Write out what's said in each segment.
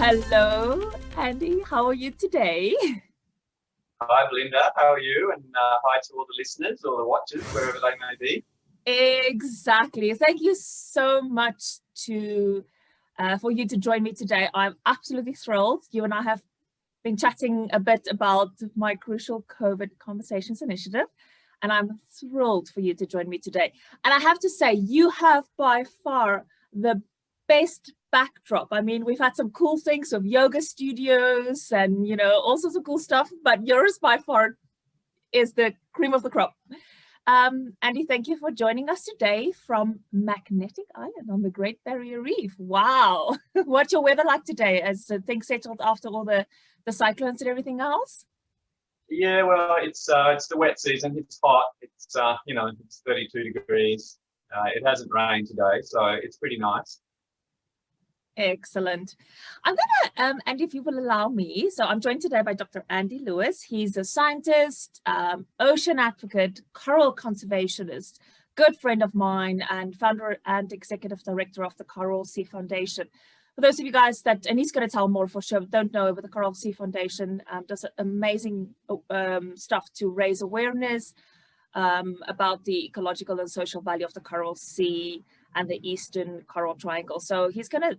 Hello, Andy. How are you today? Hi, Belinda. How are you? And hi to all the listeners or the watchers, wherever they may be. Exactly. Thank you so much for you to join me today. I'm absolutely thrilled. You and I have been chatting a bit about my Crucial COVID Conversations initiative, and I'm thrilled for you to join me today. And I have to say, you have by far the best backdrop. I mean, we've had some cool things of yoga studios and, all sorts of cool stuff, but yours by far is the cream of the crop. Andy, thank you for joining us today from Magnetic Island on the Great Barrier Reef. Wow. What's your weather like today as things settled after all the cyclones and everything else? Yeah, well, it's the wet season. It's hot. It's it's 32 degrees. It hasn't rained today, so it's pretty nice. Excellent. I'm gonna, Andy, if you will allow me, so I'm joined today by Dr. Andy Lewis. He's a scientist, ocean advocate, coral conservationist, good friend of mine, and founder and executive director of the Coral Sea Foundation. For those of you guys and he's going to tell more for sure, don't know, but the Coral Sea Foundation does amazing stuff to raise awareness about the ecological and social value of the Coral Sea and the Eastern Coral Triangle. So he's going to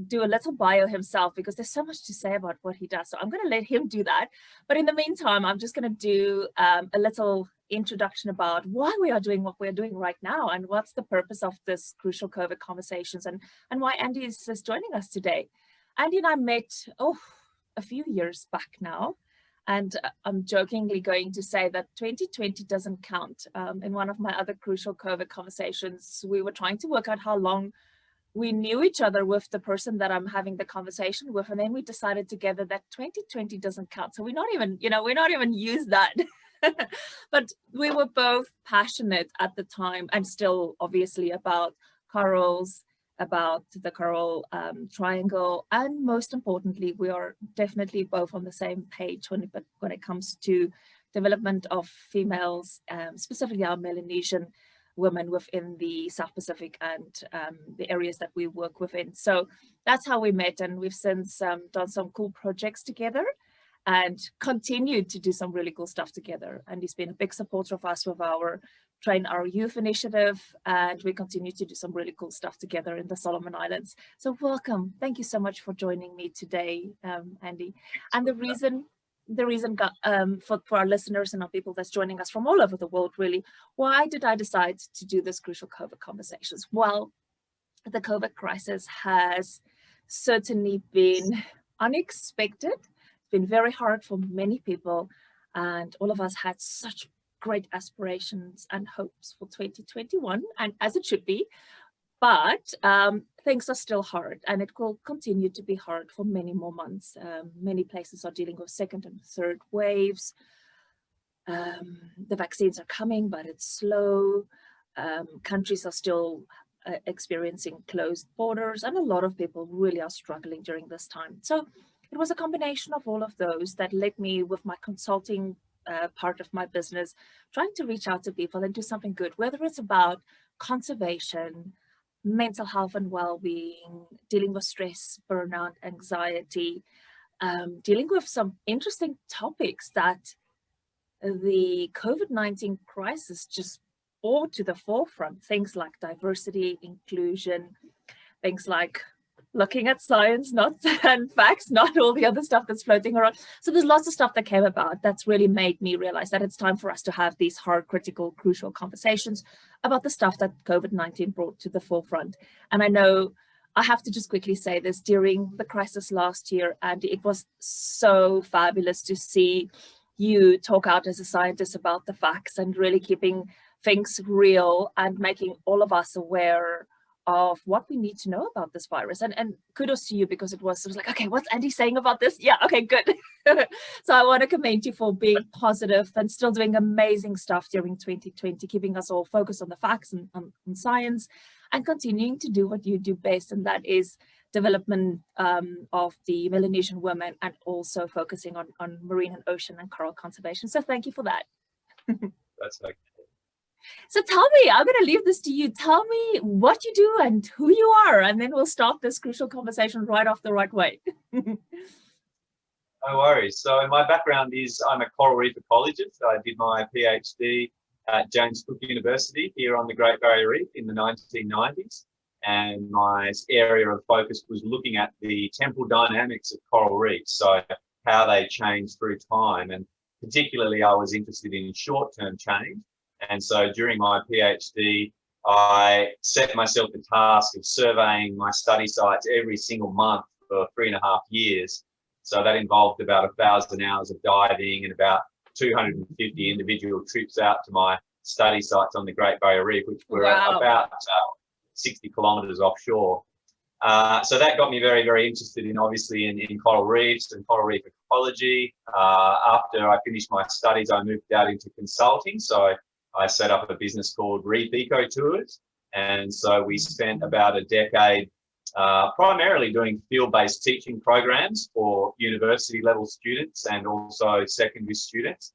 do a little bio himself because there's so much to say about what he does. So I'm going to let him do that. But in the meantime, I'm just going to do a little introduction about why we are doing what we're doing right now and what's the purpose of this Crucial COVID Conversations and why Andy is joining us today. Andy and I met, a few years back now. And I'm jokingly going to say that 2020 doesn't count. In one of my other Crucial COVID Conversations, we were trying to work out how long we knew each other with the person that I'm having the conversation with. And then we decided together that 2020 doesn't count. So we're not even use that. But we were both passionate at the time and still obviously about corals, about the coral triangle. And most importantly, we are definitely both on the same page when it comes to development of females, specifically our Melanesian women within the South Pacific and the areas that we work within. So that's how we met, and we've since done some cool projects together and continued to do some really cool stuff together. And he's been a big supporter of us with our Train Our Youth initiative, and we continue to do some really cool stuff together in the Solomon Islands. So welcome. Thank you so much for joining me today, Andy. And the reason for our listeners and our people that's joining us from all over the world, really, why did I decide to do this Crucial COVID Conversations? Well, the COVID crisis has certainly been unexpected. It's been very hard for many people, and all of us had such great aspirations and hopes for 2021, and as it should be. But things are still hard, and it will continue to be hard for many more months. Many places are dealing with second and third waves. The vaccines are coming, but it's slow. Countries are still experiencing closed borders, and a lot of people really are struggling during this time. So it was a combination of all of those that led me, with my consulting part of my business, trying to reach out to people and do something good, whether it's about conservation, mental health and well-being, dealing with stress, burnout, anxiety, dealing with some interesting topics that the COVID-19 crisis just brought to the forefront. Things like diversity, inclusion, things like looking at science, and facts, not all the other stuff that's floating around. So there's lots of stuff that came about that's really made me realize that it's time for us to have these hard, critical, crucial conversations about the stuff that COVID-19 brought to the forefront. And I know I have to just quickly say this, during the crisis last year, and it was so fabulous to see you talk out as a scientist about the facts and really keeping things real and making all of us aware of what we need to know about this virus. And kudos to you, because it was like, okay, what's Andy saying about this? Yeah, okay, good. So I want to commend you for being positive and still doing amazing stuff during 2020, keeping us all focused on the facts and on science, and continuing to do what you do best, and that is development of the Melanesian women, and also focusing on marine and ocean and coral conservation. So thank you for that. That's okay. So tell me, I'm going to leave this to you. Tell me what you do and who you are, and then we'll start this crucial conversation right off the right way. No worries. So my background is I'm a coral reef ecologist. I did my PhD at James Cook University here on the Great Barrier Reef in the 1990s. And my area of focus was looking at the temporal dynamics of coral reefs, so how they change through time. And particularly, I was interested in short-term change. And so during my PhD, I set myself the task of surveying my study sites every single month for 3.5 years. So that involved about 1,000 hours of diving and about 250 individual trips out to my study sites on the Great Barrier Reef, which were about 60 kilometres offshore. So that got me very, very interested in, obviously, in coral reefs and coral reef ecology. After I finished my studies, I moved out into consulting. So I set up a business called Reef Eco Tours. And so we spent about a decade primarily doing field-based teaching programs for university level students and also secondary students.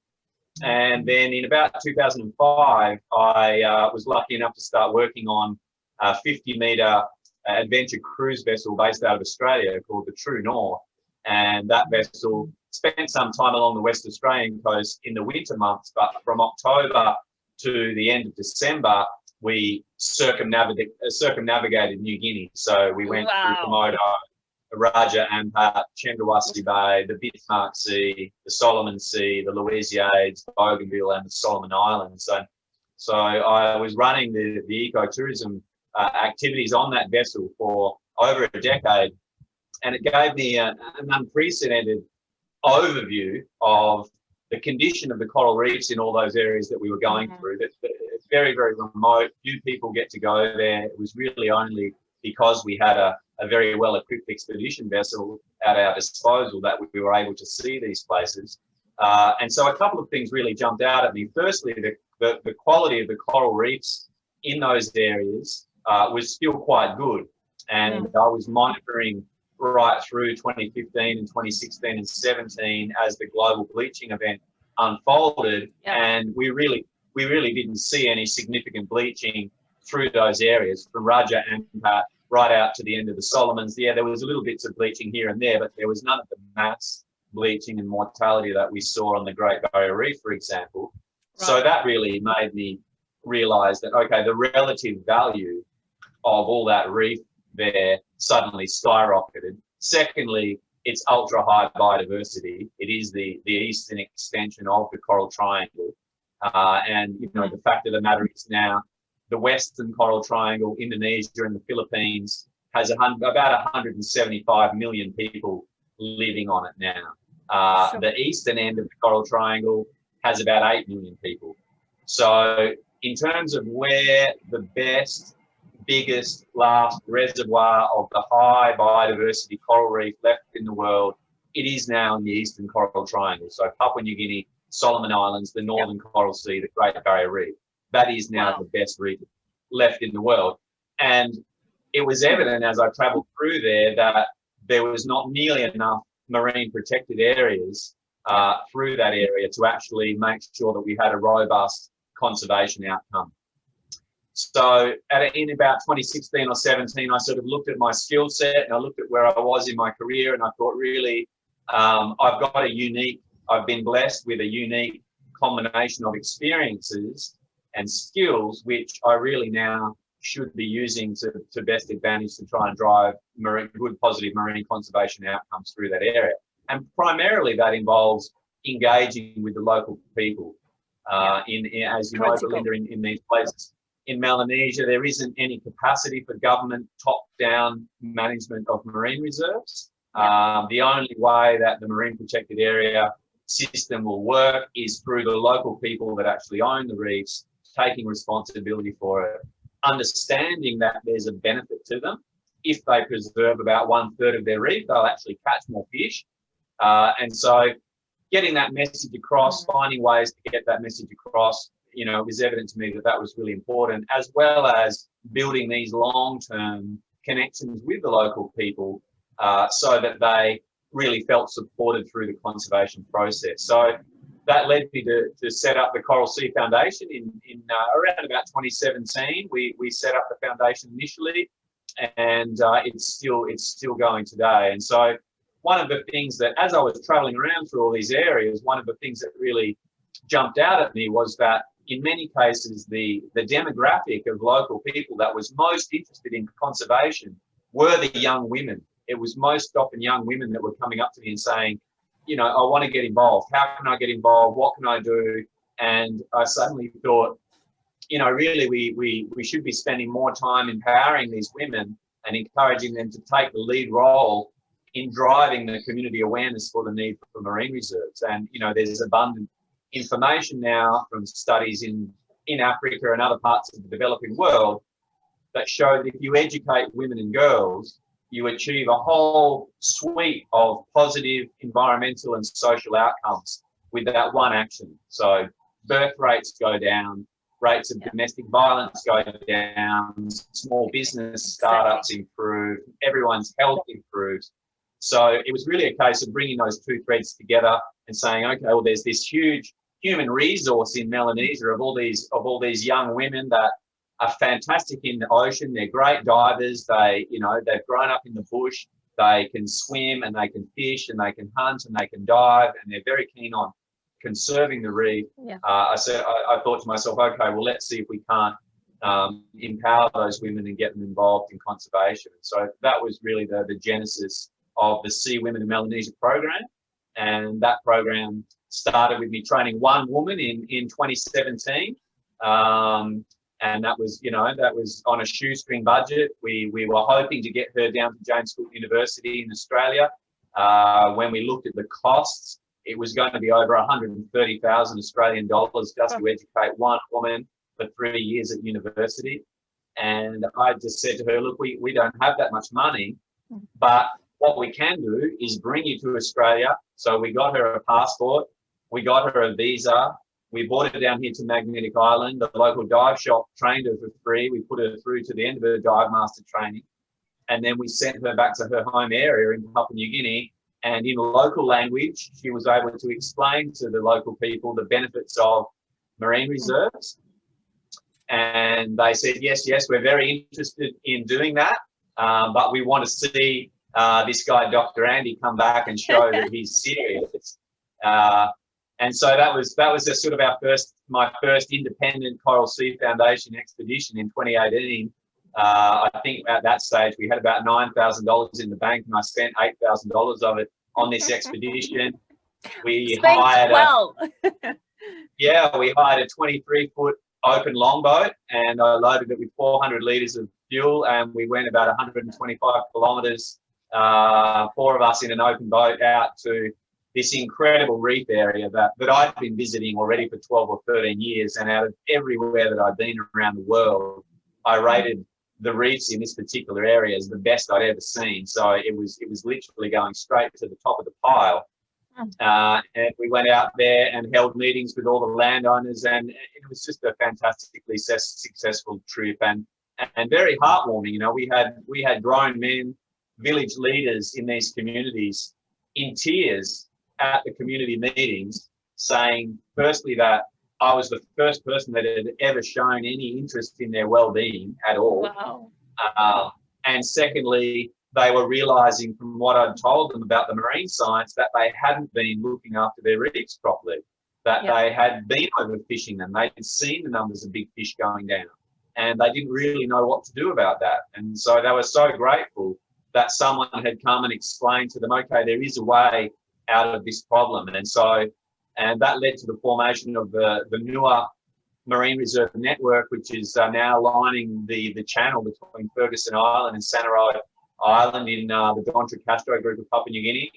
And then in about 2005, I was lucky enough to start working on a 50-metre adventure cruise vessel based out of Australia called the True North. And that vessel spent some time along the West Australian coast in the winter months, but from October to the end of December, we circumnavigated New Guinea. So we went through Komodo, Raja Ampat, Cendrawasih Bay, the Bismarck Sea, the Solomon Sea, the Louisiades, Bougainville, and the Solomon Islands. So I was running the ecotourism activities on that vessel for over a decade, and it gave me an unprecedented overview of the condition of the coral reefs in all those areas that we were going through. It's very, very remote. Few people get to go there. It was really only because we had a very well-equipped expedition vessel at our disposal that we were able to see these places. And so a couple of things really jumped out at me. Firstly, the quality of the coral reefs in those areas was still quite good. And I was monitoring right through 2015 and 2016 and 17 as the global bleaching event unfolded. And we really didn't see any significant bleaching through those areas from Raja Ampat right out to the end of the Solomons. Yeah, there was a little bits of bleaching here and there, but there was none of the mass bleaching and mortality that we saw on the Great Barrier Reef, for example. Right. So that really made me realise that, okay, the relative value of all that reef there suddenly skyrocketed. Secondly, it's ultra high biodiversity. It is the eastern extension of the Coral Triangle. And, you know, the fact of the matter is now the Western Coral Triangle, Indonesia and the Philippines has about 175 million people living on it now. The eastern end of the Coral Triangle has about 8 million people. So in terms of where the best, biggest, last reservoir of the high biodiversity coral reef left in the world, it is now in the Eastern Coral Triangle. So Papua New Guinea, Solomon Islands, the Northern Coral Sea, the Great Barrier Reef. That is now the best reef left in the world. And it was evident as I travelled through there that there was not nearly enough marine protected areas through that area to actually make sure that we had a robust conservation outcome. So in about 2016 or 17, I sort of looked at my skill set and I looked at where I was in my career, and I thought, really, I've been blessed with a unique combination of experiences and skills, which I really now should be using to best advantage to try and drive good, positive marine conservation outcomes through that area. And primarily that involves engaging with the local people. As you know, Belinda, in these places. In Melanesia, there isn't any capacity for government top-down management of marine reserves. The only way that the marine protected area system will work is through the local people that actually own the reefs, taking responsibility for it, understanding that there's a benefit to them. If they preserve about 1/3 of their reef, they'll actually catch more fish. And so getting that message across, finding ways to get that message across, you know, it was evident to me that that was really important, as well as building these long-term connections with the local people so that they really felt supported through the conservation process. So that led me to set up the Coral Sea Foundation in around about 2017. We set up the foundation initially, and it's still going today. And so one of the things that, as I was traveling around through all these areas, one of the things that really jumped out at me was that in many cases, the demographic of local people that was most interested in conservation were the young women. It was most often young women that were coming up to me and saying, you know, I want to get involved. How can I get involved? What can I do? And I suddenly thought, you know, really we should be spending more time empowering these women and encouraging them to take the lead role in driving the community awareness for the need for marine reserves. And, you know, there's abundant information now from studies in Africa and other parts of the developing world that show that if you educate women and girls, you achieve a whole suite of positive environmental and social outcomes with that one action. So birth rates go down, rates of domestic violence go down, small business startups improve, everyone's health improves. So it was really a case of bringing those two threads together and saying, okay, well, there's this huge human resource in Melanesia of all these young women that are fantastic in the ocean. They're great divers. They've grown up in the bush. They can swim and they can fish and they can hunt and they can dive, and they're very keen on conserving the reef. Yeah. I thought to myself, okay, well, let's see if we can't empower those women and get them involved in conservation. So that was really the genesis of the Sea Women of Melanesia program. And that program started with me training one woman in 2017. And that was on a shoestring budget. We were hoping to get her down to James Cook University in Australia. When we looked at the costs, it was going to be over 130,000 Australian dollars just to educate one woman for 3 years at university. And I just said to her, look, we don't have that much money, but what we can do is bring you to Australia. So we got her a passport, we got her a visa, we brought her down here to Magnetic Island. The local dive shop trained her for free. We put her through to the end of her dive master training. And then we sent her back to her home area in Papua New Guinea. And in local language, she was able to explain to the local people the benefits of marine reserves. And they said, yes, we're very interested in doing that. But we want to see this guy, Dr. Andy, come back and show that he's serious. And so that was sort of my first independent Coral Sea Foundation expedition in 2018. I think at that stage we had about $9,000 in the bank, and I spent $8,000 of it on this expedition. We hired a 23-foot open longboat, and I loaded it with 400 litres of fuel, and we went about 125 kilometres, four of us in an open boat, out to this incredible reef area that I'd been visiting already for 12 or 13 years. And out of everywhere that I'd been around the world, I rated the reefs in this particular area as the best I'd ever seen. So it was literally going straight to the top of the pile. And we went out there and held meetings with all the landowners, and it was just a fantastically successful trip and very heartwarming. You know, we had grown men, village leaders in these communities in tears at the community meetings, saying firstly that I was the first person that had ever shown any interest in their well-being at all. Wow. And secondly, they were realizing from what I'd told them about the marine science that they hadn't been looking after their reefs properly, that they had been overfishing them. They had seen the numbers of big fish going down, and they didn't really know what to do about that. And so they were so grateful that someone had come and explained to them, okay, there is a way out of this problem. And that led to the formation of the Nua Marine Reserve Network, which is now lining the channel between Ferguson Island and Sanaro Island in the Dontra Castro group of Papua New Guinea,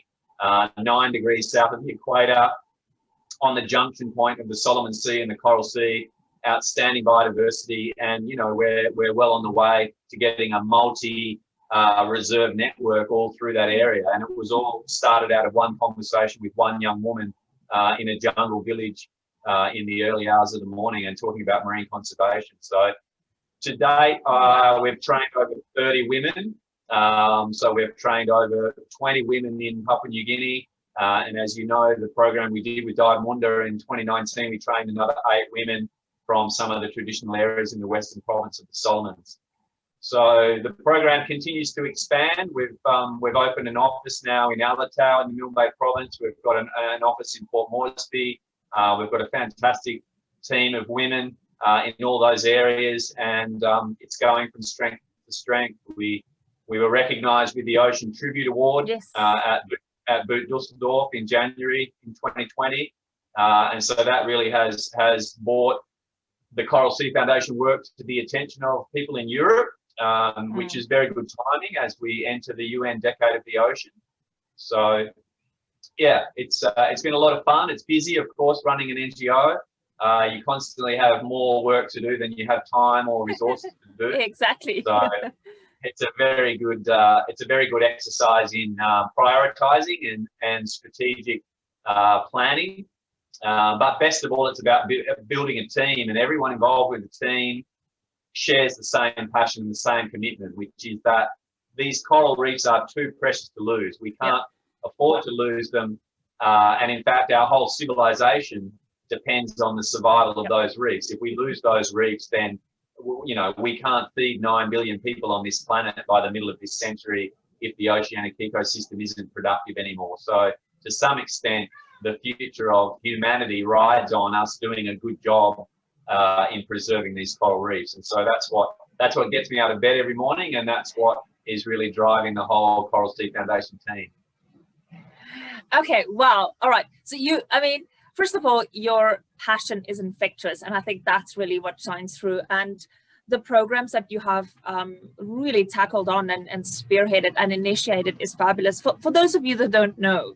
9 degrees south of the equator, on the junction point of the Solomon Sea and the Coral Sea. Outstanding biodiversity, and we're well on the way to getting a reserve network all through that area. And it was all started out of one conversation with one young woman in a jungle village in the early hours of the morning, and talking about marine conservation. So to date, we've trained over 30 women. So we've trained over 20 women in Papua New Guinea, And as you know, the program we did with Diamunda in 2019, we trained another 8 women from some of the traditional areas in the Western Province of the Solomons. So the program continues to expand. We've opened an office now in Alatau in the Milne Bay Province. We've got an office in Port Moresby. We've got a fantastic team of women in all those areas, and it's going from strength to strength. We were recognised with the Ocean Tribute Award at Boot Dusseldorf in January in 2020, and so that really has brought the Coral Sea Foundation work to the attention of people in Europe, which is very good timing as we enter the UN Decade of the Ocean. So, yeah, it's been a lot of fun. It's busy, of course, running an NGO. You constantly have more work to do than you have time or resources to do. Exactly. So it's a very good exercise in prioritizing and strategic planning. But best of all, it's about building a team, and everyone involved with the team shares the same passion and the same commitment, which is that these coral reefs are too precious to lose. We can't afford to lose them. And in fact, our whole civilization depends on the survival of those reefs. If we lose those reefs, then, you know, we can't feed 9 billion people on this planet by the middle of this century if the oceanic ecosystem isn't productive anymore. So to some extent, the future of humanity rides on us doing a good job in preserving these coral reefs. And so that's what gets me out of bed every morning, and that's what is really driving the whole Coral Sea Foundation team. Okay, wow. All right. So first of all, your passion is infectious, and I think that's really what shines through. And the programs that you have really tackled on and spearheaded and initiated is fabulous. For those of you that don't know,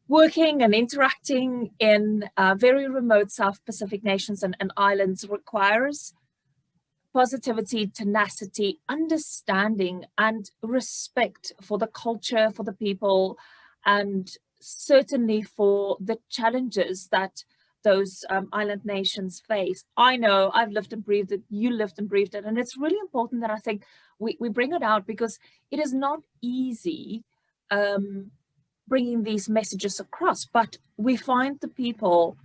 working and interacting in very remote South Pacific nations and islands requires positivity, tenacity, understanding, and respect for the culture, for the people, and certainly for the challenges that those island nations face. I know I've lived and breathed it, you lived and breathed it, and it's really important that I think we bring it out, because it is not easy bringing these messages across, but we find the people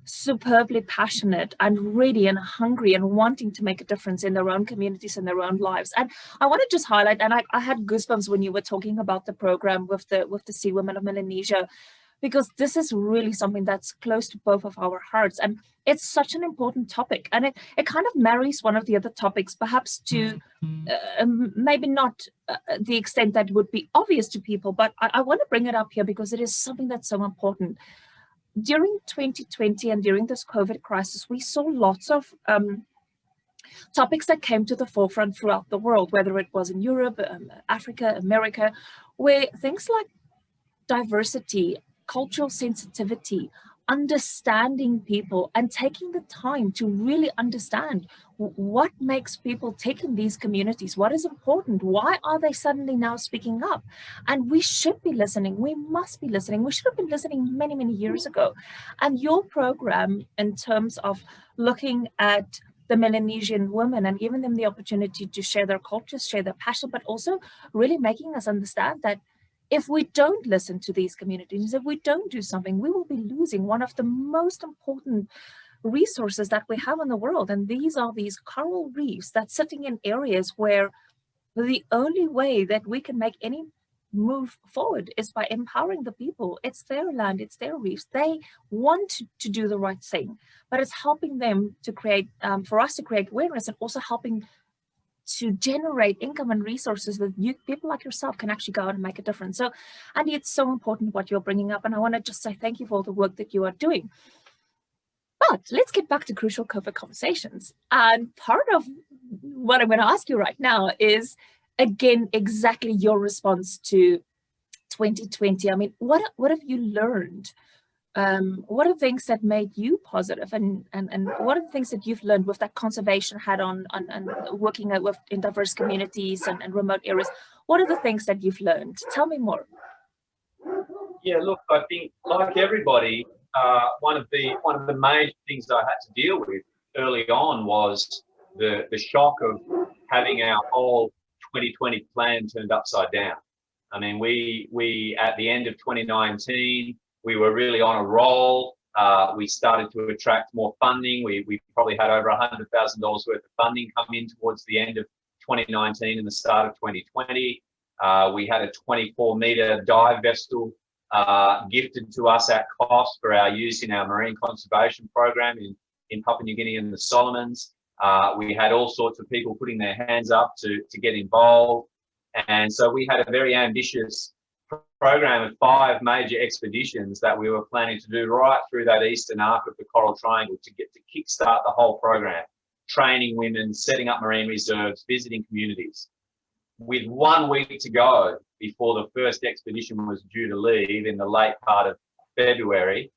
superbly passionate and ready and hungry and wanting to make a difference in their own communities and their own lives. And I want to just highlight, and I had goosebumps when you were talking about the program with the Sea Woman of Melanesia, because this is really something that's close to both of our hearts, and it's such an important topic, and it kind of marries one of the other topics, perhaps to maybe not the extent that would be obvious to people, but I want to bring it up here because it is something that's so important. During 2020 and during this COVID crisis, we saw lots of topics that came to the forefront throughout the world, whether it was in Europe, Africa, America, where things like diversity, cultural sensitivity, understanding people, and taking the time to really understand what makes people tick in these communities, what is important, why are they suddenly now speaking up? And we should be listening, we must be listening. We should have been listening many, many years ago. And your program, in terms of looking at the Melanesian women and giving them the opportunity to share their cultures, share their passion, but also really making us understand that if we don't listen to these communities, if we don't do something, we will be losing one of the most important resources that we have in the world. And these are these coral reefs that's sitting in areas where the only way that we can make any move forward is by empowering the people. It's their land, it's their reefs. They want to do the right thing, but it's helping them to create, for us to create awareness, and also helping to generate income and resources that people like yourself can actually go out and make a difference. So, Andy, it's so important what you're bringing up, and I want to just say thank you for all the work that you are doing. But let's get back to crucial COVID conversations. And part of what I'm going to ask you right now is, again, exactly your response to 2020. I mean, what have you learned? What are the things that made you positive, and what are the things that you've learned with that conservation hat on and working in diverse communities and remote areas? What are the things that you've learned? Tell me more. Yeah, look, I think like everybody, one of the major things I had to deal with early on was the shock of having our whole 2020 plan turned upside down. I mean, we at the end of 2019, we were really on a roll. We started to attract more funding. We probably had over $100,000 worth of funding come in towards the end of 2019 and the start of 2020. We had a 24-meter dive vessel gifted to us at cost for our use in our marine conservation program in Papua New Guinea and the Solomons. We had all sorts of people putting their hands up to get involved. And so we had a very ambitious program of 5 major expeditions that we were planning to do right through that eastern arc of the Coral Triangle to kickstart the whole program, training women, setting up marine reserves, visiting communities. With 1 week to go before the first expedition was due to leave in the late part of February,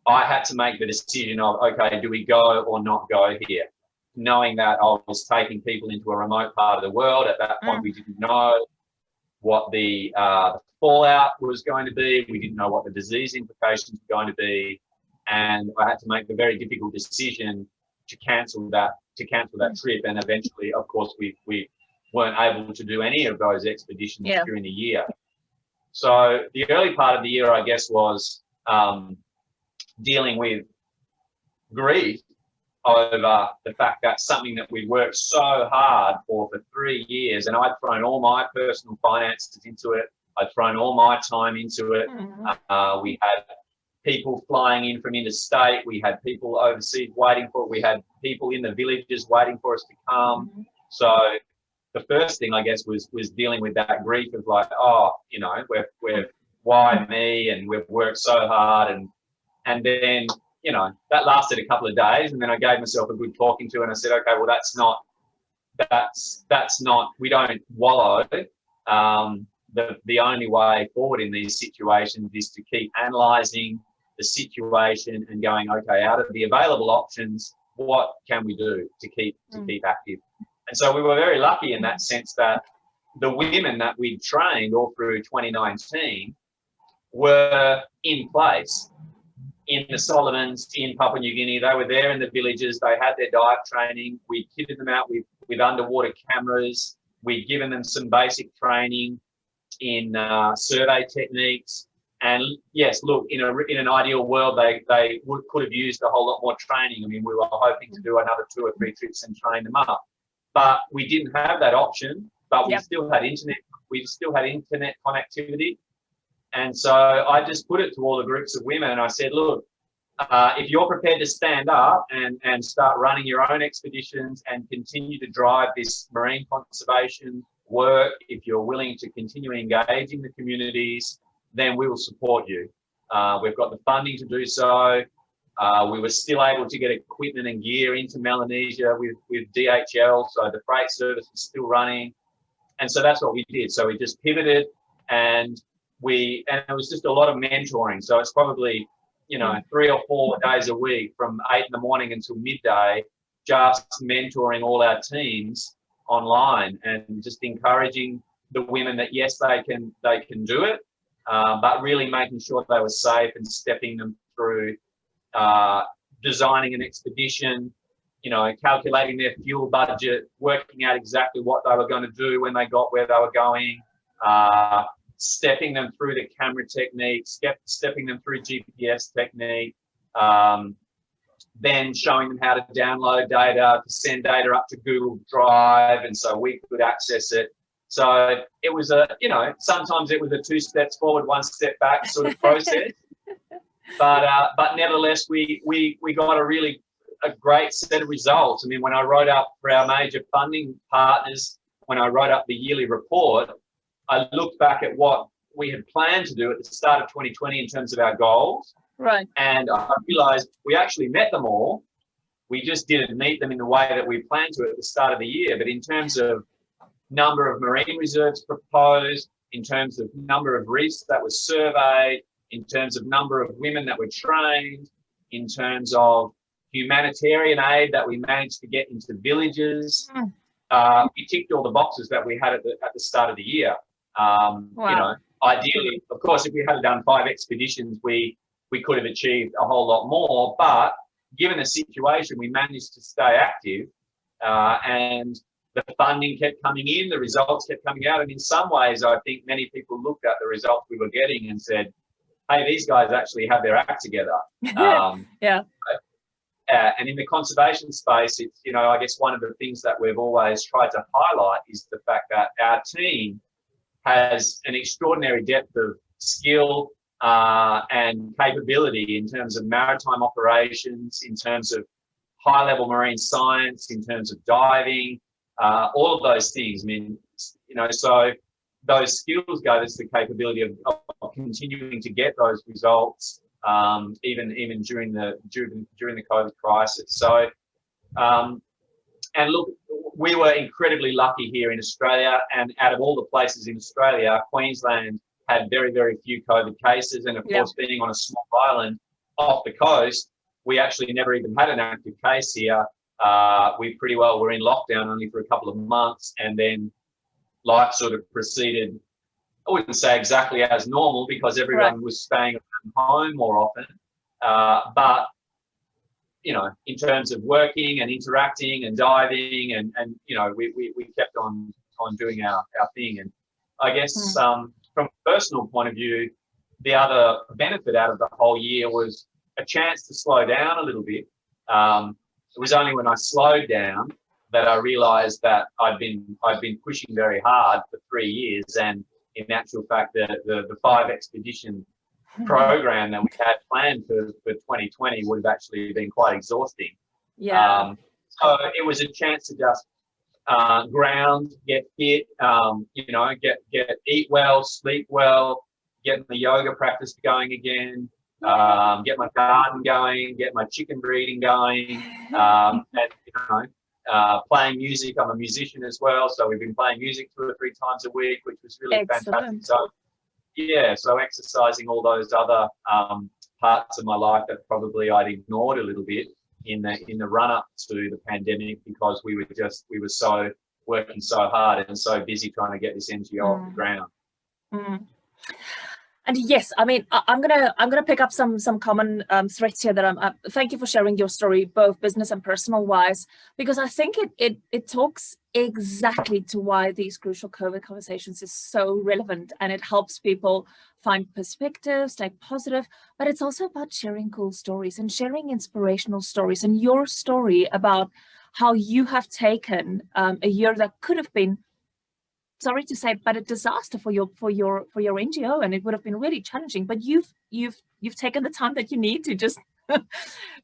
I had to make the decision of, okay, do we go or not go here? Knowing that I was taking people into a remote part of the world. At that point, we didn't know what the fallout was going to be. We didn't know what the disease implications were going to be. And I had to make the very difficult decision to cancel that trip. And eventually, of course, we weren't able to do any of those expeditions during the year. So the early part of the year, I guess, was dealing with grief over the fact that something that we worked so hard for 3 years, and I'd thrown all my personal finances into it. I'd thrown all my time into it. We had people flying in from interstate. We had people overseas waiting for it. We had people in the villages waiting for us to come. So the first thing, I guess, was dealing with that grief of like, oh, you know, we're why me, and we've worked so hard, and then, you know, that lasted a couple of days, and then I gave myself a good talking to, and I said, okay, well, that's not, we don't wallow. The only way forward in these situations is to keep analysing the situation and going, okay, out of the available options, what can we do to keep active? And so we were very lucky in that sense that the women that we'd trained all through 2019 were in place in the Solomons, in Papua New Guinea. They were there in the villages. They had their dive training. We kitted them out with underwater cameras. We'd given them some basic training in survey techniques. And yes, look, in an ideal world, they could have used a whole lot more training. I mean, we were hoping to do another 2 or 3 trips and train them up. But we didn't have that option, but we still had internet. We still had internet connectivity. And so I just put it to all the groups of women, and I said, look, if you're prepared to stand up and start running your own expeditions and continue to drive this marine conservation work, if you're willing to continue engaging the communities, then we will support you. We've got the funding to do so. We were still able to get equipment and gear into Melanesia with DHL, so the freight service was still running. And so that's what we did. So we just pivoted, and it was just a lot of mentoring. So it's probably, you know, 3 or 4 days a week from 8 in the morning until midday, just mentoring all our teams online and just encouraging the women that, yes, they can do it, but really making sure they were safe and stepping them through designing an expedition, you know, calculating their fuel budget, working out exactly what they were going to do when they got where they were going, stepping them through the camera technique, stepping them through GPS technique, then showing them how to download data, to send data up to Google Drive, and so we could access it. So it was you know, sometimes it was a 2 steps forward, 1 step back sort of process. But nevertheless, we got a great set of results. I mean, when I wrote up for our major funding partners, when I wrote up the yearly report, I looked back at what we had planned to do at the start of 2020 in terms of our goals. Right. And I realized we actually met them all. We just didn't meet them in the way that we planned to at the start of the year. But in terms of number of marine reserves proposed, in terms of number of reefs that were surveyed, in terms of number of women that were trained, in terms of humanitarian aid that we managed to get into villages, we ticked all the boxes that we had at the start of the year. Wow. You know, ideally, of course, if we had done 5 expeditions, we could have achieved a whole lot more. But given the situation, we managed to stay active. And the funding kept coming in, the results kept coming out. And in some ways, I think many people looked at the results we were getting and said, hey, these guys actually have their act together. Yeah. And in the conservation space, it's, you know, I guess one of the things that we've always tried to highlight is the fact that our team has an extraordinary depth of skill and capability in terms of maritime operations, in terms of high-level marine science, in terms of diving, all of those things. I mean, you know, so those skills gave us the capability of continuing to get those results, even during the COVID crisis. So, and look, we were incredibly lucky here in Australia, and out of all the places in Australia, Queensland had very, very few COVID cases. And of course, being on a small island off the coast, we actually never even had an active case here. We pretty well were in lockdown only for a couple of months, and then life sort of proceeded, I wouldn't say exactly as normal, because everyone was staying at home more often. But, you know, in terms of working and interacting and diving, and you know, we kept on doing our thing. And I guess from a personal point of view, the other benefit out of the whole year was a chance to slow down a little bit. It was only when I slowed down that I realised that I'd been pushing very hard for 3 years, and in actual fact, the 5 expedition program that we had planned for 2020 would have actually been quite exhausting. Yeah. So it was a chance to just ground, get fit, you know, eat well, sleep well, get my yoga practice going again, get my garden going, get my chicken breeding going, and, you know, playing music. I'm a musician as well, so we've been playing music 2 or 3 times a week, which was really fantastic. So yeah, so exercising all those other parts of my life that probably I'd ignored a little bit in the run up to the pandemic, because we were so working so hard and so busy trying to get this NGO off the ground. And yes, I mean, I'm gonna pick up some common threads here that thank you for sharing your story, both business and personal wise, because I think it talks exactly to why these crucial COVID conversations is so relevant, and it helps people find perspective, stay positive, but it's also about sharing cool stories and sharing inspirational stories. And your story about how you have taken a year that could have been, sorry to say, but a disaster for your NGO, and it would have been really challenging. But you've taken the time that you need to just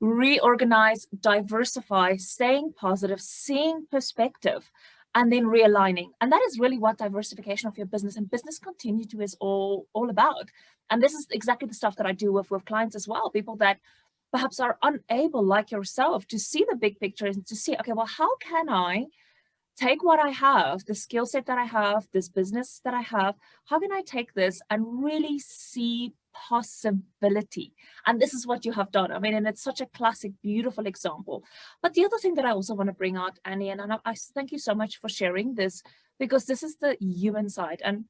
reorganize, diversify, staying positive, seeing perspective, and then realigning. And that is really what diversification of your business and business continuity is all about. And this is exactly the stuff that I do with clients as well. People that perhaps are unable, like yourself, to see the big picture and to see, okay, well, how can I take what I have, the skill set that I have, this business that I have, how can I take this and really see possibility? And this is what you have done. I mean, and it's such a classic, beautiful example. But the other thing that I also want to bring out, Annie, and I thank you so much for sharing this, because this is the human side. And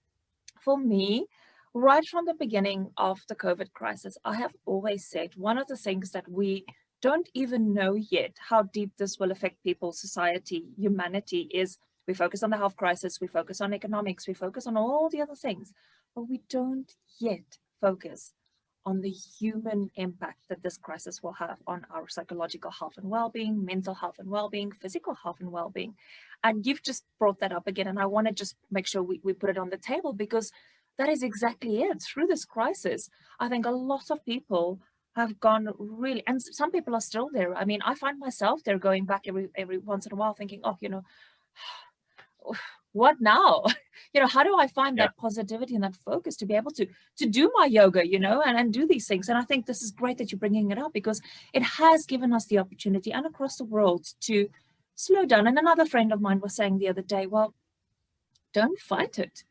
for me, right from the beginning of the COVID crisis, I have always said one of the things that we don't even know yet how deep this will affect people, society, humanity is we focus on the health crisis, we focus on economics, we focus on all the other things, but we don't yet focus on the human impact that this crisis will have on our psychological health and well-being, mental health and well-being, physical health and well-being. And you've just brought that up again, and I want to just make sure we put it on the table, because that is exactly it. Through this crisis, I think a lot of people have gone really, and some people are still there. I mean, I find myself there going back every once in a while thinking, oh, you know, what now? You know, how do I find that positivity and that focus to be able to do my yoga, you know, and do these things? And I think this is great that you're bringing it up, because it has given us the opportunity and across the world to slow down. And another friend of mine was saying the other day, well, don't fight it.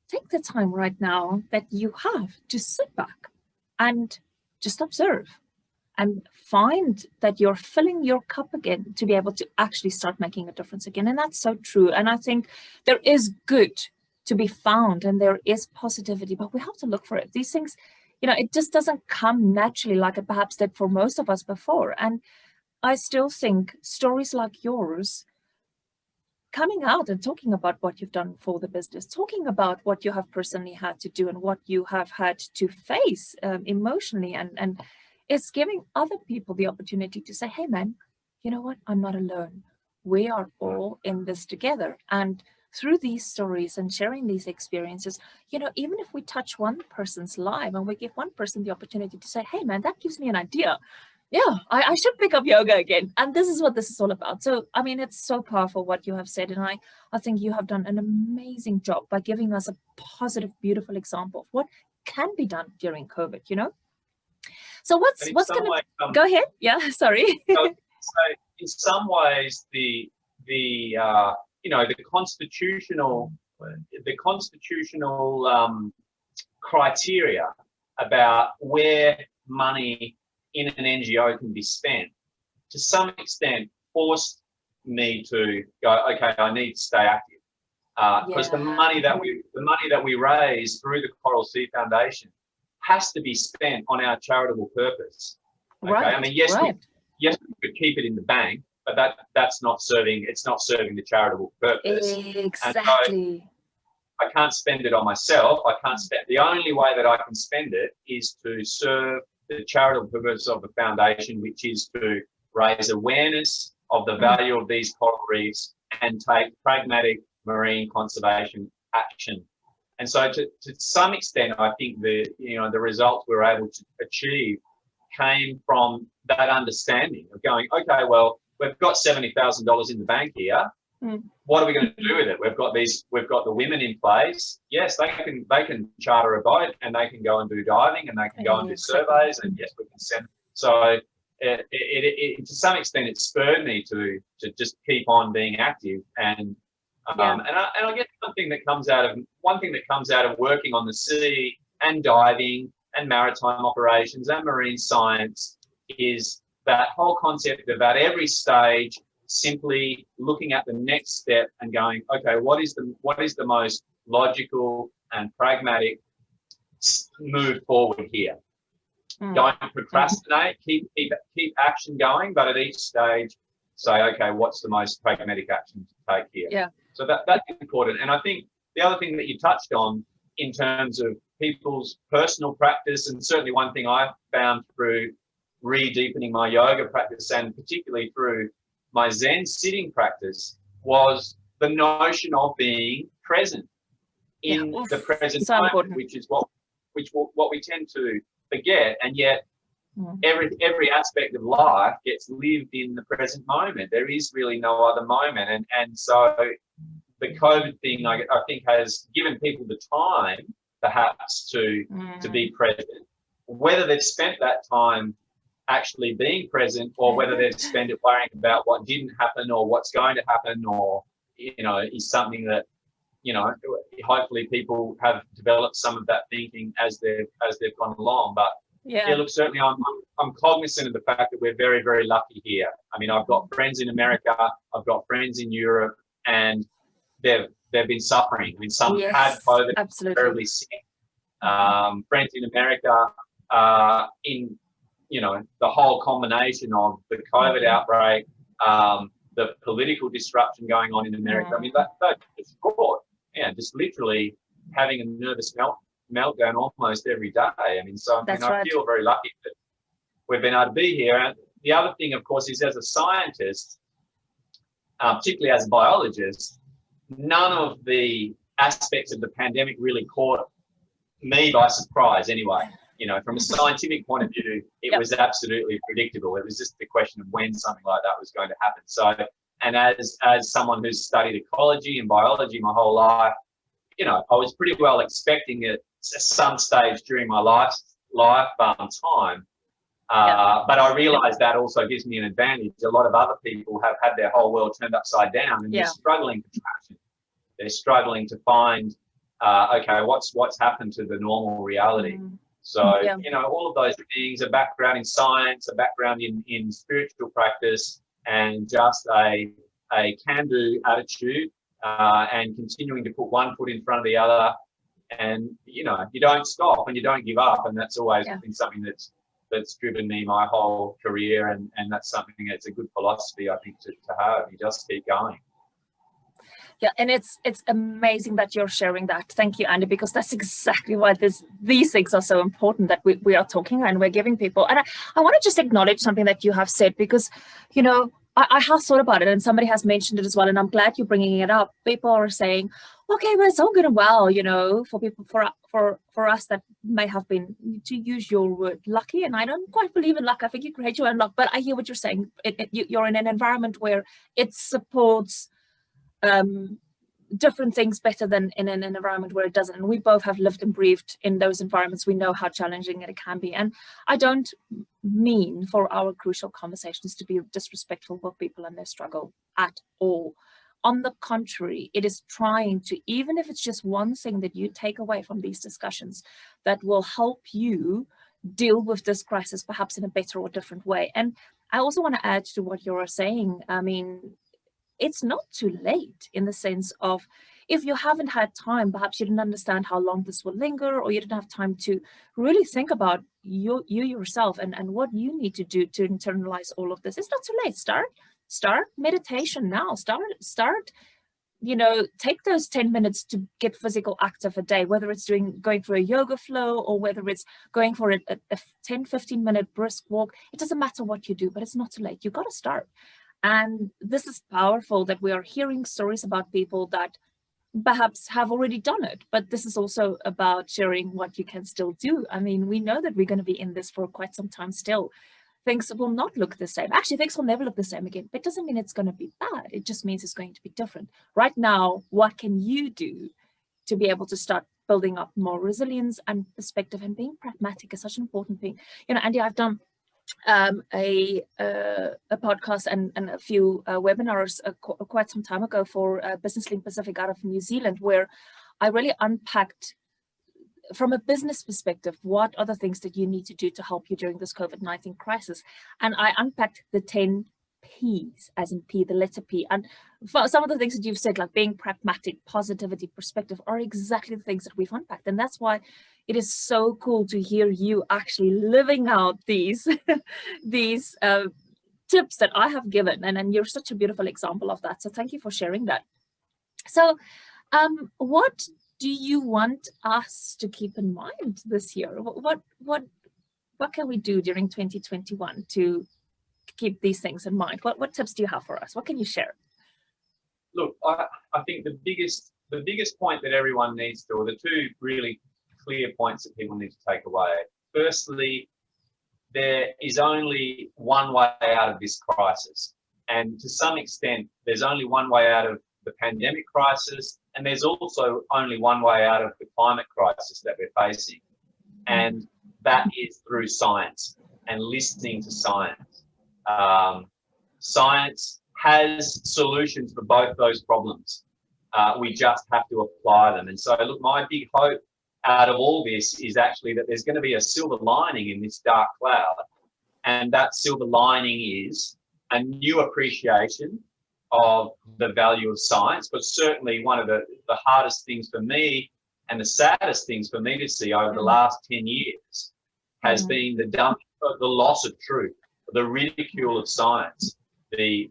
Take the time right now that you have to sit back and just observe and find that you're filling your cup again to be able to actually start making a difference again. And that's so true. And I think there is good to be found and there is positivity, but we have to look for it. These things, you know, it just doesn't come naturally like it perhaps did for most of us before. And I still think stories like yours coming out and talking about what you've done for the business, talking about what you have personally had to do and what you have had to face emotionally, and it's giving other people the opportunity to say, hey man, you know what, I'm not alone. We are all in this together. And through these stories and sharing these experiences, you know, even if we touch one person's life and we give one person the opportunity to say, hey man, that gives me an idea. Yeah, I should pick up yoga again. And this is what this is all about. So, I mean, it's so powerful what you have said. And I think you have done an amazing job by giving us a positive, beautiful example of what can be done during COVID, you know? So what's going to, go ahead. Yeah, sorry. So in some ways, the you know, the constitutional criteria about where money in an NGO can be spent, to some extent, forced me to go, okay, I need to stay active, because the money that we raise through the Coral Sea Foundation has to be spent on our charitable purpose. Okay, right, I mean, yes, we could keep it in the bank, but it's not serving the charitable purpose. Exactly. So I can't spend it on myself. I can't spend. The only way that I can spend it is to serve the charitable purpose of the foundation, which is to raise awareness of the value of these coral reefs and take pragmatic marine conservation action. And so to some extent, I think the results we were able to achieve came from that understanding of going, okay, well, we've got $70,000 in the bank here. What are we going to do with it? We've got the women in place. Yes, they can charter a boat and they can go and do diving and they can go and do surveys, and yes, we can send. So to some extent, it spurred me to just keep on being active, and I guess one thing that comes out of working on the sea and diving and maritime operations and marine science is that whole concept of at every stage simply looking at the next step and going, okay, what is the most logical and pragmatic move forward here? Don't procrastinate, keep action going, but at each stage say, okay, what's the most pragmatic action to take here? Yeah. So that's important. And I think the other thing that you touched on in terms of people's personal practice, and certainly one thing I found through re-deepening my yoga practice and particularly through my Zen sitting practice, was the notion of being present in the present moment, which is what we tend to forget, and yet every aspect of life gets lived in the present moment. There is really no other moment, and so the COVID thing, I think, has given people the time, perhaps, to be present. Whether they've spent that time actually being present, or whether they've spent it worrying about what didn't happen or what's going to happen, or is something that hopefully people have developed some of that thinking as they've gone along. But look, certainly I'm cognizant of the fact that we're very, very lucky here. I mean, I've got friends in America, I've got friends in Europe, and they've been suffering. I mean, some had COVID, terribly sick. Friends in America, in the whole combination of the COVID outbreak, the political disruption going on in America. I mean, that just brought, just literally having a nervous meltdown almost every day. I mean, so I feel very lucky that we've been able to be here. And the other thing, of course, is as a scientist, particularly as a biologist, none of the aspects of the pandemic really caught me by surprise anyway. From a scientific point of view, it was absolutely predictable. It was just a question of when something like that was going to happen. So, and as someone who's studied ecology and biology my whole life, I was pretty well expecting it at some stage during my life time. But I realised that also gives me an advantage. A lot of other people have had their whole world turned upside down, and they're struggling to track it. They're struggling to find, okay, what's happened to the normal reality. So, all of those things, a background in science, a background in spiritual practice, and just a can-do attitude, and continuing to put one foot in front of the other. And, you don't stop and you don't give up. And that's always been something that's driven me my whole career. And that's something that's a good philosophy, I think, to have. You just keep going. Yeah, and it's amazing that you're sharing that. Thank you, Andy, because that's exactly why these things are so important, that we are talking and we're giving people. And I want to just acknowledge something that you have said, because, you know, I have thought about it, and somebody has mentioned it as well, and I'm glad you're bringing it up. People are saying, okay, well, it's all good and well, you know, for people, for us that may have been, to use your word, lucky, and I don't quite believe in luck. I think you create your own luck, but I hear what you're saying. You're in an environment where it supports different things better than in an environment where it doesn't. And we both have lived and breathed in those environments. We know how challenging it can be. And I don't mean for our crucial conversations to be disrespectful of people and their struggle at all. On the contrary, it is trying to, even if it's just one thing that you take away from these discussions that will help you deal with this crisis perhaps in a better or different way. And I also want to add to what you're saying. I mean, it's not too late, in the sense of, if you haven't had time, perhaps you didn't understand how long this will linger, or you didn't have time to really think about you yourself and what you need to do to internalize all of this. It's not too late. Start meditation now. Start, you know, take those 10 minutes to get physical active a day, whether it's going for a yoga flow, or whether it's going for a 10-15 minute brisk walk. It doesn't matter what you do, but it's not too late. You got to start. And this is powerful, that we are hearing stories about people that perhaps have already done it, but this is also about sharing what you can still do. I mean, we know that we're going to be in this for quite some time still. Things will not look the same. Actually, things will never look the same again, but it doesn't mean it's going to be bad. It just means it's going to be different. Right now, what can you do to be able to start building up more resilience and perspective? And being pragmatic is such an important thing. You know, Andy, I've done a podcast and a few webinars quite some time ago for Business Link Pacific out of New Zealand, where I really unpacked, from a business perspective, what are the things that you need to do to help you during this COVID-19 crisis. And I unpacked the 10 P's, as in P, the letter P. And for some of the things that you've said, like being pragmatic, positivity, perspective, are exactly the things that we've unpacked. And that's why it is so cool to hear you actually living out these these tips that I have given. And you're such a beautiful example of that. So thank you for sharing that. So what do you want us to keep in mind this year? What can we do during 2021 to keep these things in mind? What tips do you have for us? What can you share? Look, I think the biggest point that everyone needs to, or the two really clear points that people need to take away. Firstly, there is only one way out of this crisis. And to some extent, there's only one way out of the pandemic crisis, and there's also only one way out of the climate crisis that we're facing. And that is through science and listening to science. Science has solutions for both those problems. We just have to apply them. And so, look, my big hope out of all this is actually that there's going to be a silver lining in this dark cloud. And that silver lining is a new appreciation of the value of science. But certainly one of the hardest things for me and the saddest things for me to see over the last 10 years has been the loss of truth, the ridicule of science, the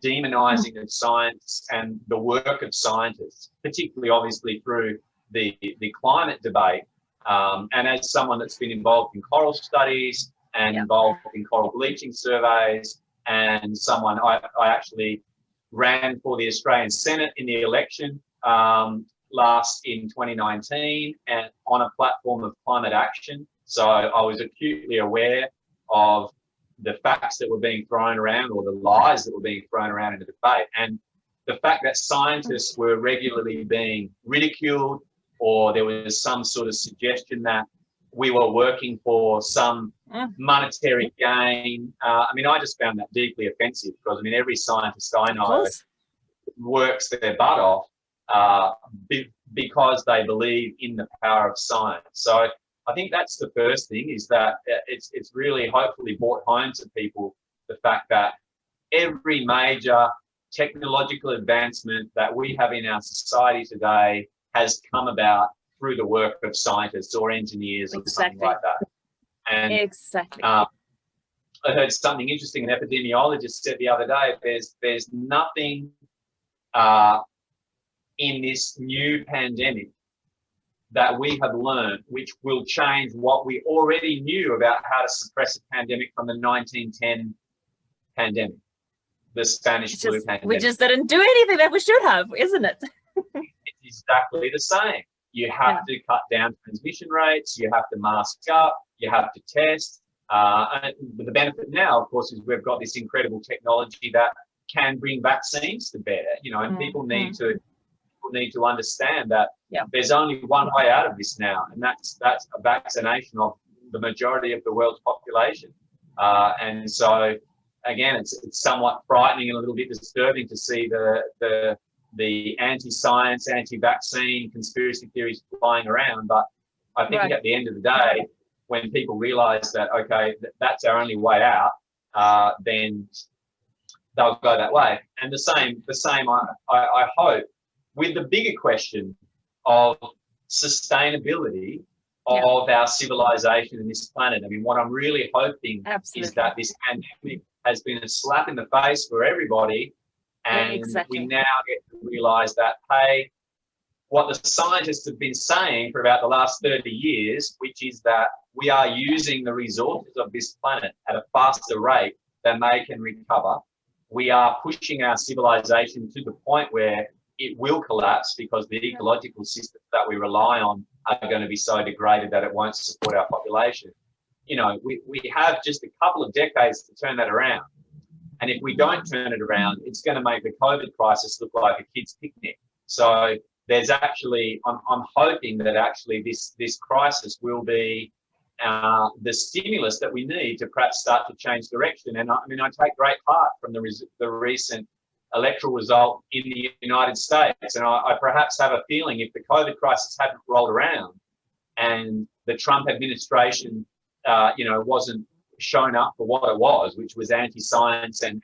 demonizing of science and the work of scientists, particularly obviously through the climate debate. And as someone that's been involved in coral studies and involved in coral bleaching surveys, and someone I actually ran for the Australian Senate in the election last in 2019, and on a platform of climate action. So I was acutely aware of the facts that were being thrown around, or the lies that were being thrown around in the debate. And the fact that scientists were regularly being ridiculed, or there was some sort of suggestion that we were working for some monetary gain. I mean, I just found that deeply offensive, because, I mean, every scientist I know works their butt off because they believe in the power of science. So I think that's the first thing, is that it's really hopefully brought home to people the fact that every major technological advancement that we have in our society today has come about through the work of scientists or engineers or something like that. And I heard something interesting. An epidemiologist said the other day, there's nothing in this new pandemic that we have learned, which will change what we already knew about how to suppress a pandemic from the 1910 pandemic, the Spanish flu pandemic. We just didn't do anything that we should have, isn't it? It's exactly the same. You have to cut down transmission rates, you have to mask up, you have to test. And the benefit now, of course, is we've got this incredible technology that can bring vaccines to bear, you know, and people need to understand that there's only one way out of this now, and that's a vaccination of the majority of the world's population. And so, again, it's somewhat frightening and a little bit disturbing to see the anti-science, anti-vaccine conspiracy theories flying around. But I think at the end of the day, when people realise that, okay, that's our only way out, then they'll go that way. And the same, I hope, with the bigger question of sustainability of our civilization and this planet. I mean, what I'm really hoping is that this pandemic has been a slap in the face for everybody, and we now get to realise that, hey, what the scientists have been saying for about the last 30 years, which is that we are using the resources of this planet at a faster rate than they can recover. We are pushing our civilization to the point where it will collapse because the ecological systems that we rely on are going to be so degraded that it won't support our population. You know, we have just a couple of decades to turn that around. And if we don't turn it around, it's going to make the COVID crisis look like a kid's picnic. So there's actually, I'm hoping that actually this crisis will be the stimulus that we need to perhaps start to change direction. And I mean, I take great heart from the recent electoral result in the United States. And I perhaps have a feeling if the COVID crisis hadn't rolled around and the Trump administration, you know, wasn't shown up for what it was, which was anti-science and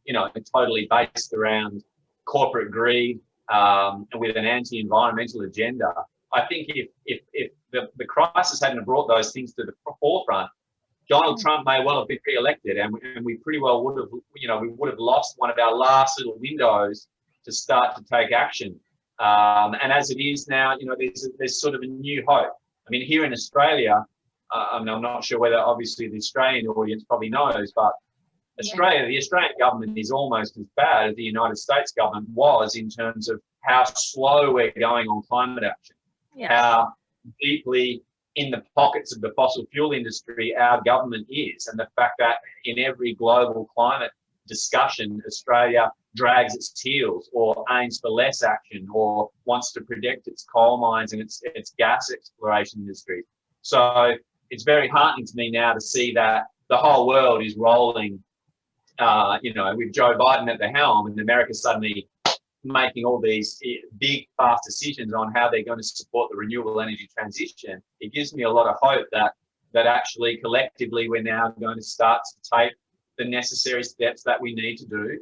you know, totally based around corporate greed and with an anti-environmental agenda. I think if the crisis hadn't brought those things to the forefront, Donald Trump may well have been re-elected, and we pretty well would have, you know, we would have lost one of our last little windows to start to take action. And as it is now, you know, there's sort of a new hope. I mean, here in Australia, I'm not sure whether obviously the Australian audience probably knows, but Australia, the Australian government is almost as bad as the United States government was in terms of how slow we're going on climate action, how deeply in the pockets of the fossil fuel industry our government is, and the fact that in every global climate discussion, Australia drags its heels or aims for less action or wants to protect its coal mines and its gas exploration industry. So it's very heartening to me now to see that the whole world is rolling, you know, with Joe Biden at the helm, and America suddenly making all these big, fast decisions on how they're going to support the renewable energy transition. It gives me a lot of hope that actually collectively we're now going to start to take the necessary steps that we need to do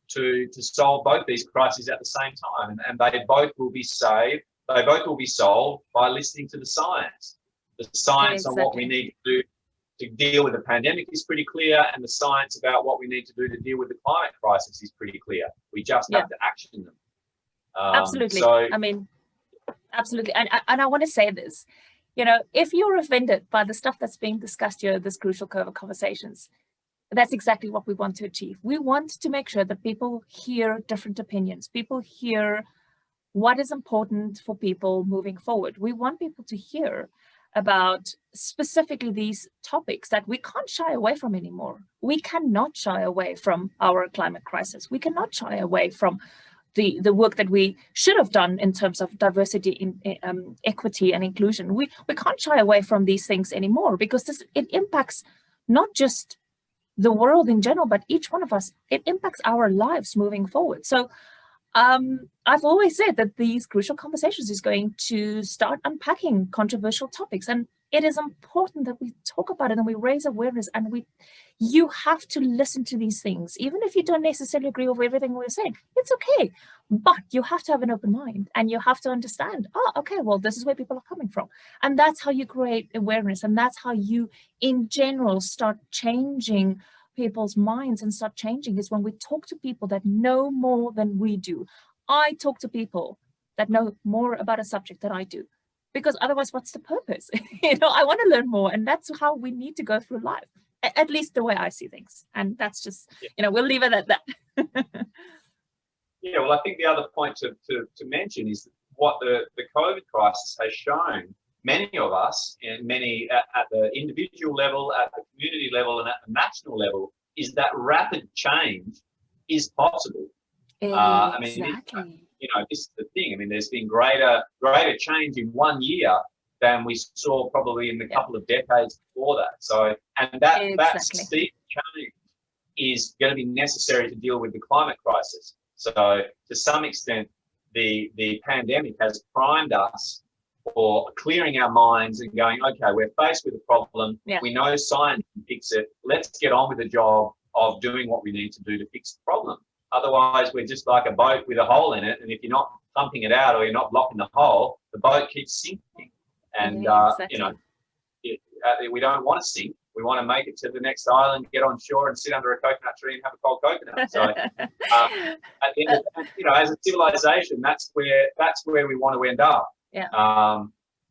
to solve both these crises at the same time. And they both will be saved. They both will be solved by listening to the science. The science on what we need to do to deal with the pandemic is pretty clear, and the science about what we need to do to deal with the climate crisis is pretty clear. We just have to action them. Absolutely. I mean, absolutely. And I want to say this, you know, if you're offended by the stuff that's being discussed here, this crucial COVID conversations, that's exactly what we want to achieve. We want to make sure that people hear different opinions. People hear what is important for people moving forward. We want people to hear about specifically these topics that we can't shy away from anymore. We cannot shy away from our climate crisis. We cannot shy away from the work that we should have done in terms of diversity, equity and inclusion. We can't shy away from these things anymore, because it impacts not just the world in general, but each one of us. It impacts our lives moving forward. So I've always said that these crucial conversations is going to start unpacking controversial topics, and it is important that we talk about it and we raise awareness, and you have to listen to these things. Even if you don't necessarily agree with everything we're saying, it's okay, but you have to have an open mind, and you have to understand, oh, okay, well, this is where people are coming from. And that's how you create awareness, and that's how you in general start changing people's minds and start changing, is when we talk to people that know more than we do, I talk to people that know more about a subject than I do, because otherwise, what's the purpose? I want to learn more, and that's how we need to go through life, at least the way I see things. And that's just, we'll leave it at that. Yeah, well, I think the other point to mention is what the COVID crisis has shown many of us, and many at the individual level, at the community level, and at the national level, is that rapid change is possible. Exactly. This is the thing. I mean, there's been greater change in 1 year than we saw probably in the couple of decades before that. So, and that steep change is going to be necessary to deal with the climate crisis. So, to some extent, the pandemic has primed us for clearing our minds and going, okay, we're faced with a problem. Yeah. We know science can fix it. Let's get on with the job of doing what we need to do to fix the problem. Otherwise, we're just like a boat with a hole in it. And if you're not pumping it out or you're not blocking the hole, the boat keeps sinking. And, we don't want to sink. We want to make it to the next island, get on shore and sit under a coconut tree and have a cold coconut. So, at the end of the day, as a civilization, that's where we want to end up. Yeah.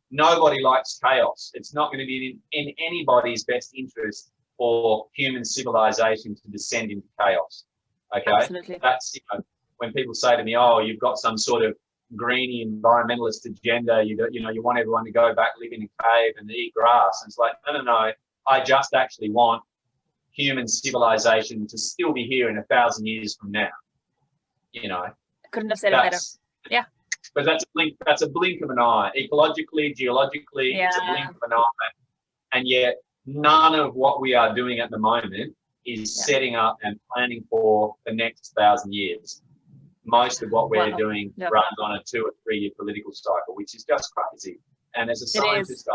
Nobody likes chaos. It's not going to be in anybody's best interest for human civilization to descend into chaos. Okay. Absolutely. That's, when people say to me, oh, you've got some sort of greeny environmentalist agenda, you want everyone to go back, live in a cave and eat grass. And it's like, no. I just actually want human civilization to still be here in 1,000 years from now. Couldn't have said it better. Yeah. But that's a blink of an eye. Ecologically, geologically, it's a blink of an eye. And yet none of what we are doing at the moment is setting up and planning for the next 1,000 years. Most of what we're doing runs on a 2 or 3 year political cycle, which is just crazy. And as a scientist,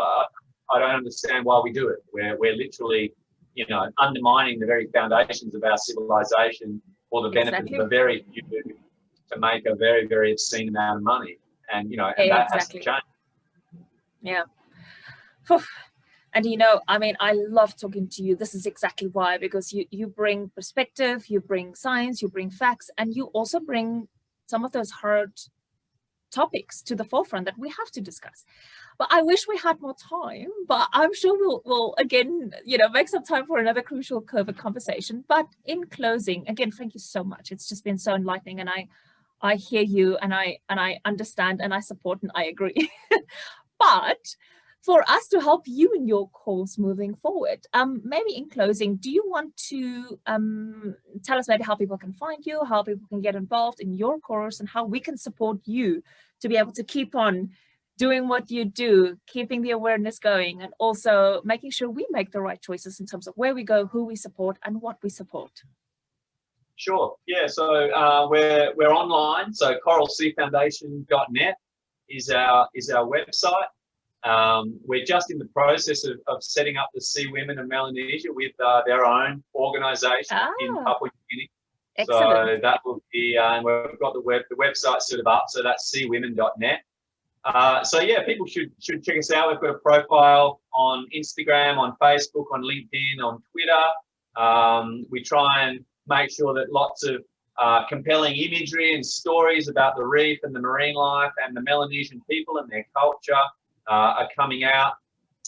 I don't understand why we do it. We're literally, undermining the very foundations of our civilization for the benefit of a very few to make a very, very obscene amount of money. And, and that has to change. Yeah. And, I love talking to you. This is exactly why, because you bring perspective, you bring science, you bring facts, and you also bring some of those hard topics to the forefront that we have to discuss. But I wish we had more time, but I'm sure we'll again, make some time for another crucial COVID conversation. But in closing, again, thank you so much. It's just been so enlightening, and I hear you, and I understand, and I support, and I agree. But for us to help you in your cause moving forward, maybe in closing, do you want to tell us maybe how people can find you, how people can get involved in your course, and how we can support you to be able to keep on doing what you do, keeping the awareness going, and also making sure we make the right choices in terms of where we go, who we support, and what we support? Sure. Yeah. So we're online. So coralseafoundation.net is our website. We're just in the process of setting up the Sea Women of Melanesia with their own organisation in Papua New Guinea. Excellent. So that will be, and we've got the website sort of up. So that's seawomen.net. So yeah, people should check us out. We've got a profile on Instagram, on Facebook, on LinkedIn, on Twitter. We try and make sure that lots of compelling imagery and stories about the reef and the marine life and the Melanesian people and their culture are coming out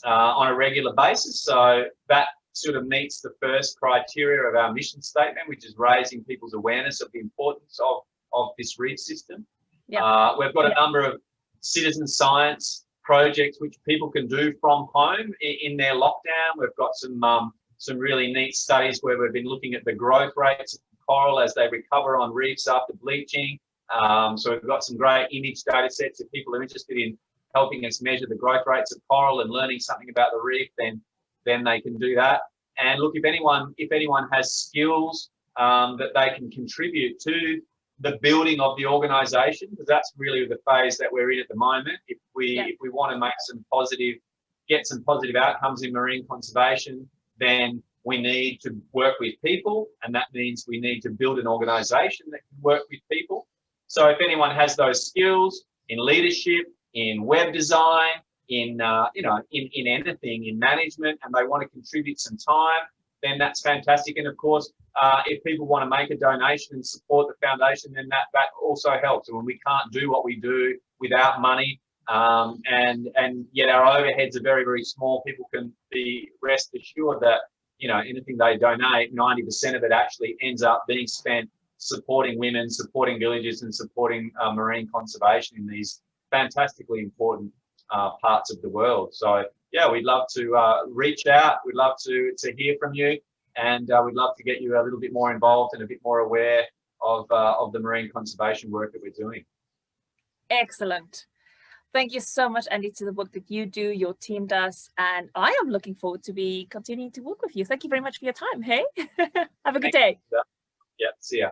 on a regular basis. So that sort of meets the first criteria of our mission statement, which is raising people's awareness of the importance of this reef system. Yeah. We've got a number of citizen science projects which people can do from home in their lockdown. We've got some really neat studies where we've been looking at the growth rates of coral as they recover on reefs after bleaching. So we've got some great image data sets. If people are interested in helping us measure the growth rates of coral and learning something about the reef, then they can do that. And look, if anyone has skills that they can contribute to the building of the organisation, because that's really the phase that we're in at the moment. If we want to make get some positive outcomes in marine conservation, then we need to work with people, and that means we need to build an organisation that can work with people. So if anyone has those skills in leadership, in web design, in anything, in management, and they want to contribute some time, then that's fantastic. And of course, if people want to make a donation and support the foundation, then that also helps. And when we can't do what we do without money, and yet our overheads are very, very small, people can be rest assured that, you know, anything they donate, 90% of it actually ends up being spent supporting women, supporting villages, and supporting marine conservation in these fantastically important parts of the world. So yeah, we'd love to reach out. We'd love to hear from you, and we'd love to get you a little bit more involved and a bit more aware of the marine conservation work that we're doing. Excellent. Thank you so much, Andy, to the work that you do, your team does, and I am looking forward to be continuing to work with you. Thank you very much for your time. Hey, have a good day. Yeah, see ya.